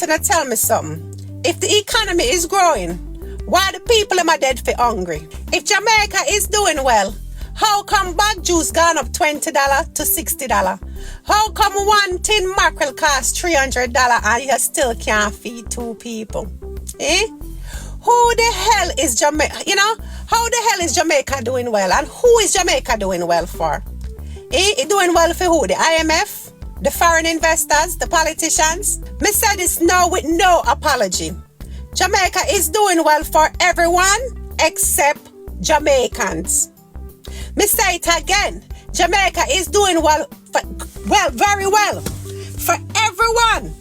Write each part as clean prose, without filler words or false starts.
now tell me something. If the economy is growing, why the people am dead for hungry? If Jamaica is doing well, how come bag juice gone up $20 to $60? How come one tin mackerel costs $300 and you still can't feed 2 people? Eh? Who the hell is Jamaica? How the hell is Jamaica doing well? And who is Jamaica doing well for? It doing well for who? The IMF? The foreign investors? The politicians? Me said this now with no apology. Jamaica is doing well for everyone except Jamaicans. Me say it again. Jamaica is doing very well for everyone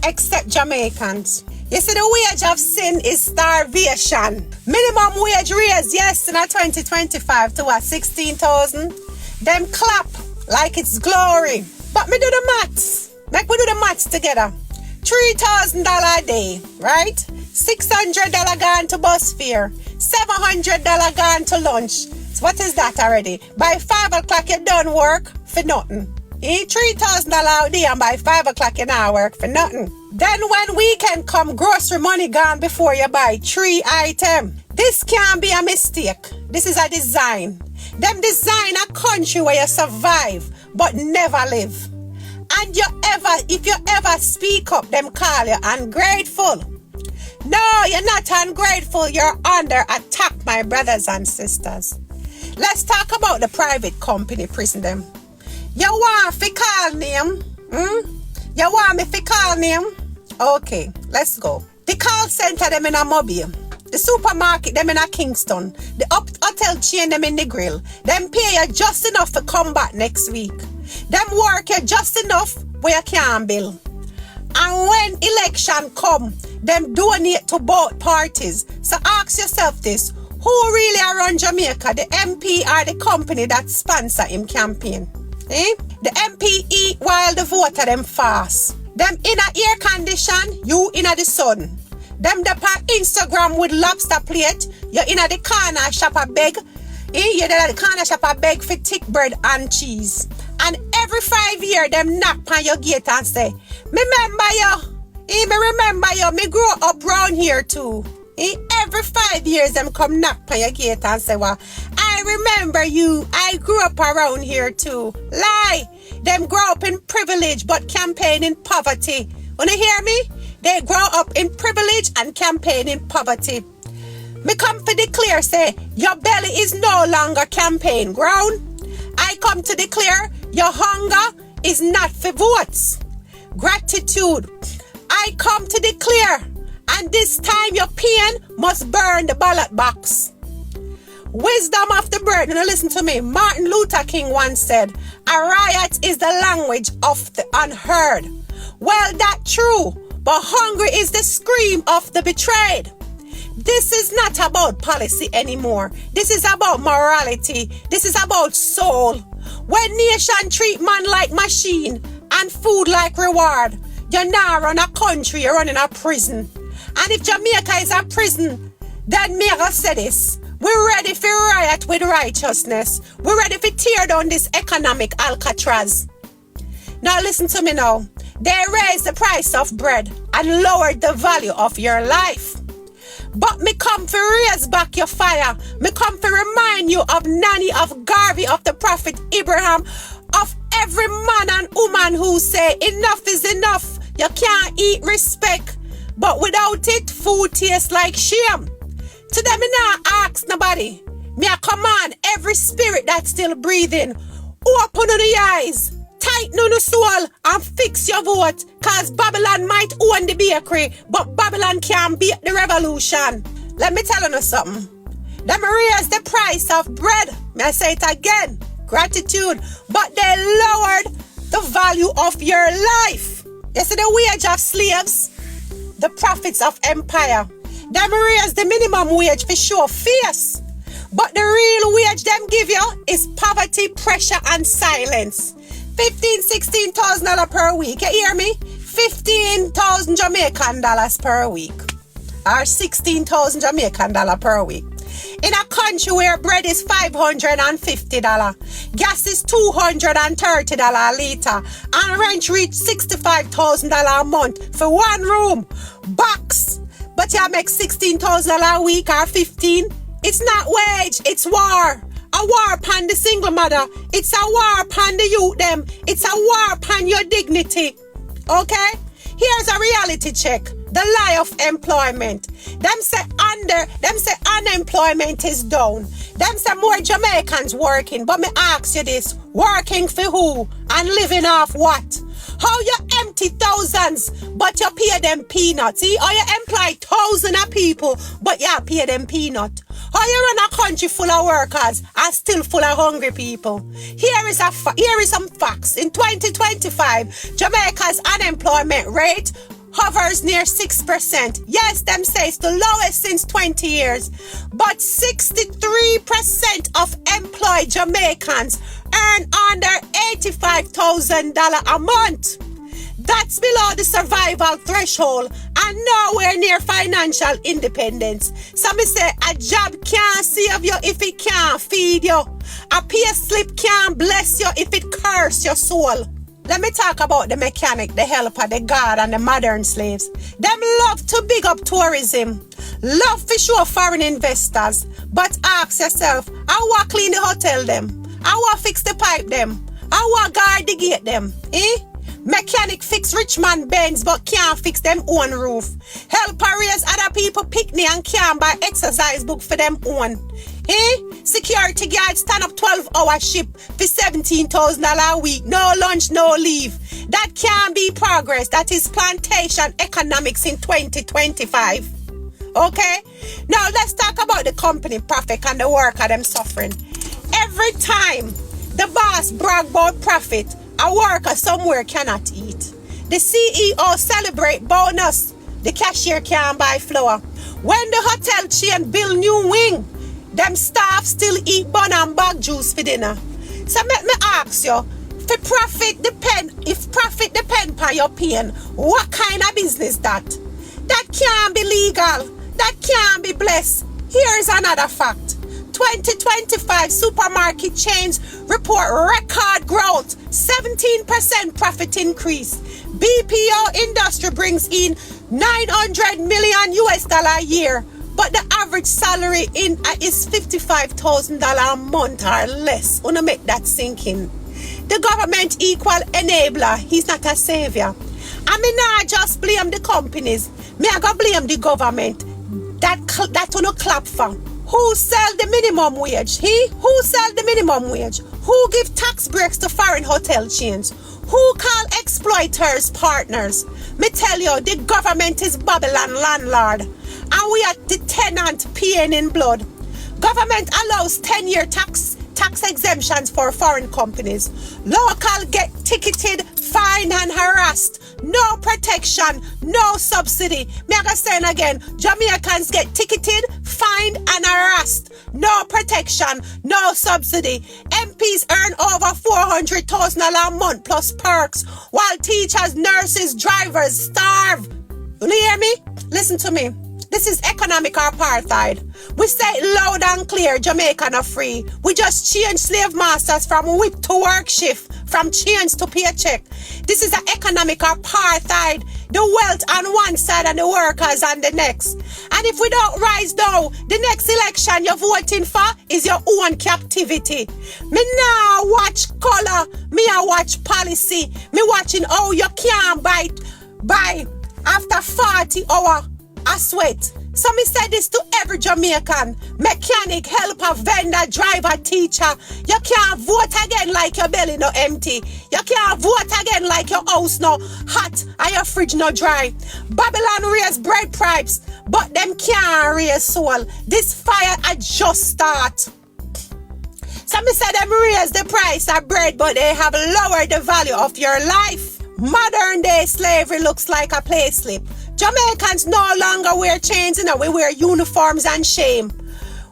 except Jamaicans. You see, the wage of sin is starvation. Minimum wage raise, yes, in 2025 to what, 16,000? Them clap like it's glory. But me do the maths. Like we do the maths together. $3,000 a day, right? $600 gone to bus fare. $700 gone to lunch. So what is that already? By 5 o'clock you done work for nothing. $3,000 a day and by 5 o'clock you now work for nothing. Then when weekend come, grocery money gone before you buy 3 items. This can't be a mistake. This is a design. Them design a country where you survive but never live. And if you ever speak up, them call you ungrateful. No, you're not ungrateful. You're under attack, my brothers and sisters. Let's talk about the private company prison them. You want me to call name? You want me to call name? Okay, let's go. The call center them in a Mobile. The supermarket them in a Kingston. The hotel chain them in the Grill. Them pay you just enough to come back next week. Them work you just enough where you can't bill. And when election come, them donate to both parties. So ask yourself this. Who really run Jamaica? The MP or the company that sponsor him campaign? The MP eat while the voter them fast. Them in a air condition, you in a the sun. Them the on Instagram with lobster plate, you in a the corner shop a beg. You in the corner shop a beg for thick bread and cheese. And every 5 years, them knock on your gate and say, me remember you, me grow up round here too. Every 5 years, them come knock on your gate and say, well, I remember you, I grew up around here too. Lie! Them grow up in privilege but campaign in poverty. Wanna hear me? They grow up in privilege and campaign in poverty. Me come to declare, say, your belly is no longer campaign ground. I come to declare, your hunger is not for votes. Gratitude. I come to declare, and this time your pain must burn the ballot box. Wisdom of the bird. Now listen to me. Martin Luther King once said, a riot is the language of the unheard. Well, that's true, but hunger is the scream of the betrayed. This is not about policy anymore. This is about morality. This is about soul. When nation treat man like machine and food like reward, you're not run a country, you're running a prison. And if Jamaica is a prison, then me gonna say this. We're ready for riot with righteousness. We're ready for tear down this economic Alcatraz. Now listen to me now. They raised the price of bread and lowered the value of your life. But me come to raise back your fire. Me come to remind you of Nanny, of Garvey, of the Prophet Abraham, of every man and woman who say enough is enough. You can't eat respect. But without it, food tastes like shame. Today me not ask nobody. Me a command every spirit that's still breathing. Open the eyes. Tighten on the soul and fix your vote, cause Babylon might own the bakery, but Babylon can't beat the revolution. Let me tell you something. Them raise the price of bread. May I say it again? Gratitude. But they lowered the value of your life. You see the wage of slaves? The profits of empire. Them raise the minimum wage for sure face. But the real wage them give you is poverty, pressure, and silence. $15,000-16,000 per week. You hear me? 15,000 Jamaican dollars per week. Or 16,000 Jamaican dollars per week. In a country where bread is $550, gas is $230 a litre, and rent reach $65,000 a month for one room, box. But you make $16,000 a week or 15. It's not wage, it's war. A war upon the single mother. It's a war upon the youth them. It's a war upon your dignity. Okay? Here's a reality check. The lie of employment. Them say unemployment is down. Them say more Jamaicans working. But me ask you this. Working for who? And living off what? How you empty thousands, but you pay them peanuts? See? Or you employ thousands of people, but you pay them peanut? How you run a country full of workers and still full of hungry people? Here is some facts. In 2025, Jamaica's unemployment rate hovers near 6%. Yes, them say it's the lowest since 20 years. But 63% of employed Jamaicans earn under $85,000 a month. That's below the survival threshold and nowhere near financial independence. Some say a job can't save you if it can't feed you. A pay slip can't bless you if it curse your soul. Let me talk about the mechanic, the helper, the guard, and the modern slaves. Them love to big up tourism. Love to show foreign investors. But ask yourself, how will clean the hotel them? How will fix the pipe them? How will guard the gate them? Mechanic fix rich man Benz but can't fix them own roof. Helper raise other people picnic and can't buy exercise book for them own. Security guard stand up 12-hour shift for $17,000 a week. No lunch, no leave. That can't be progress. That is plantation economics in 2025. Okay? Now let's talk about the company profit and the worker them suffering. Every time the boss brag about profit, a worker somewhere cannot eat. The CEO celebrate bonus. The cashier can't buy flour. When the hotel chain build new wing, them staff still eat bun and bag juice for dinner. So let me ask you, if profit depend on your pain, what kind of business that? That can't be legal. That can't be blessed. Here's another fact. 2025 supermarket chains report record growth, 17% profit increase. BPO industry brings in $900 million a year, but the average salary is $55,000 a month or less. Wanna make that sink in. The government equal enabler. He's not a savior. I mean, not just blame the companies. Me I go blame the government. That wanna clap for. Who sell the minimum wage? Who sell the minimum wage? Who give tax breaks to foreign hotel chains? Who call exploiters partners? Me tell you, the government is Babylon landlord. And we are the tenant paying in blood. Government allows 10-year tax exemptions for foreign companies. Local get ticketed, fined and harassed. No protection, no subsidy. Me I go say it again. Jamaicans get ticketed, fined and harassed. No protection, no subsidy. MPs earn over $400,000 a month plus perks, while teachers, nurses, drivers starve. You hear me? Listen to me. This is economic apartheid. We say it loud and clear, Jamaica not free. We just change slave masters from whip to work shift, from chains to paycheck. This is an economic apartheid. The wealth on one side and the workers on the next. And if we don't rise now, the next election you're voting for is your own captivity. Me now watch color, me I watch policy. Me watching how you can't buy after 40 hours. I sweat. So me say this to every Jamaican, mechanic, helper, vendor, driver, teacher. You can't vote again like your belly no empty. You can't vote again like your house no hot and your fridge no dry. Babylon raise bread pipes, but them can't raise soul. This fire I just start. So me say them raise the price of bread, but they have lowered the value of your life. Modern day slavery looks like a play slip. Jamaicans no longer wear chains, we wear uniforms and shame.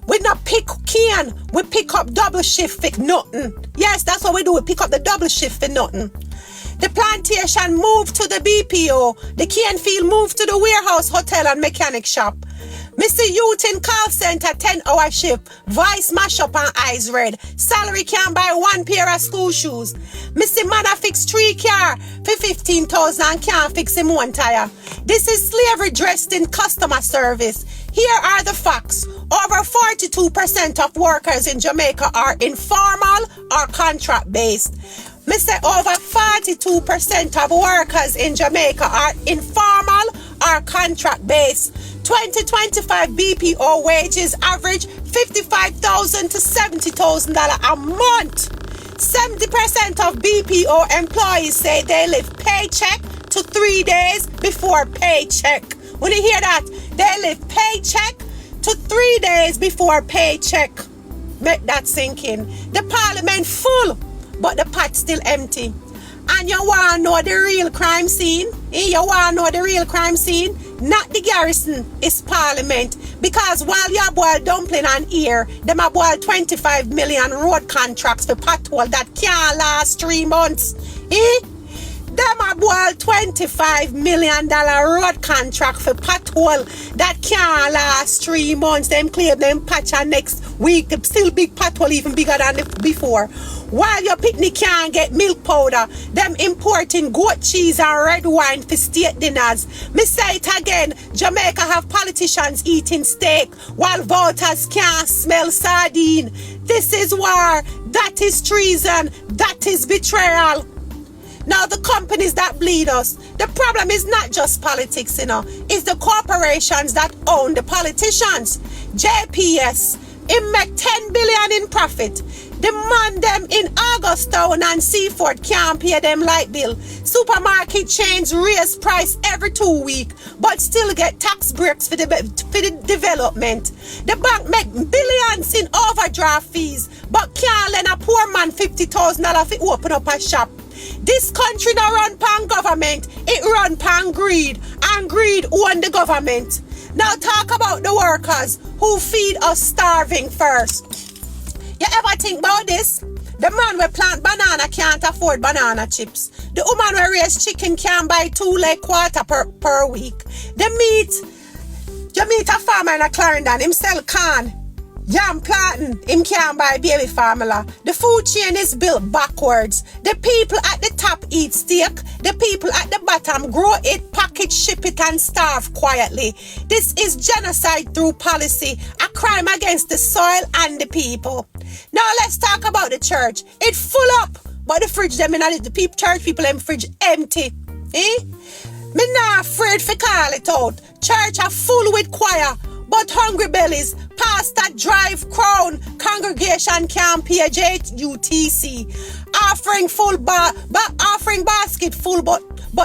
We not pick can, we pick up double shift for nothing. Yes, that's what we do, we pick up the double shift for nothing. The plantation moved to the BPO, the cane field moved to the warehouse, hotel and mechanic shop. Mr. Youth in call center, 10-hour shift. Voice mash up and eyes red. Salary can't buy 1 pair of school shoes. Mr. Man a fix 3 car for 15,000 and can't fix him 1 tire. This is slavery dressed in customer service. Here are the facts. Over 42% of workers in Jamaica are informal or contract-based. Mr. Over 42% of workers in Jamaica are informal or contract-based. 2025 BPO wages average $55,000 to $70,000 a month. 70% of BPO employees say they live paycheck to 3 days before paycheck. When you hear that, they live paycheck to 3 days before paycheck. Make that sink in. The parliament full, but the pot still empty. And you want to know the real crime scene? You want to know the real crime scene? Not the garrison, it's parliament. Because while you boil dumpling and ear, them a boil 25 million road contracts for pothole that can't last 3 months. Them a boil $25 million road contract for pothole that can't last 3 months. Them claim them patch and next week still big pothole even bigger than before. While your picnic can't get milk powder, them importing goat cheese and red wine for state dinners. Me say it again, Jamaica have politicians eating steak while voters can't smell sardine. This is war, that is treason, that is betrayal. Now the companies that bleed us, the problem is not just politics, it's the corporations that own the politicians. JPS, it make 10 billion in profit. The man them in Augustown and Seaford can't pay them light bill. Supermarket chains raise price every 2 weeks, but still get tax breaks for the development. The bank make billions in overdraft fees, but can't lend a poor man $50,000 to open up a shop. This country not run pan government, it run pan greed, and greed own the government. Now talk about the workers who feed us starving first. You ever think about this? The man who plant banana can't afford banana chips. The woman who raise chicken can't buy 2 leg quarter per week. You meet a farmer in a Clarendon, him sell corn. Yam planting, him can't buy baby formula. The food chain is built backwards. The people at the top eat steak. The people at the bottom grow it, package, ship it, and starve quietly. This is genocide through policy, a crime against the soil and the people. Now let's talk about the church. It full up, but the fridge them in the church people them fridge empty. Me not afraid for call it out. Church are full with choir, but hungry bellies. Pastor drive crown, congregation can't pay JUTC. Offering basket full, but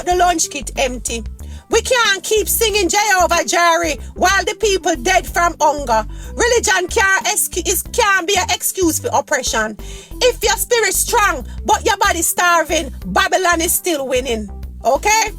the lunch kit empty. We can't keep singing Jehovah Jireh while the people dead from hunger. Religion can't be an excuse for oppression. If your spirit strong, but your body starving, Babylon is still winning. Okay?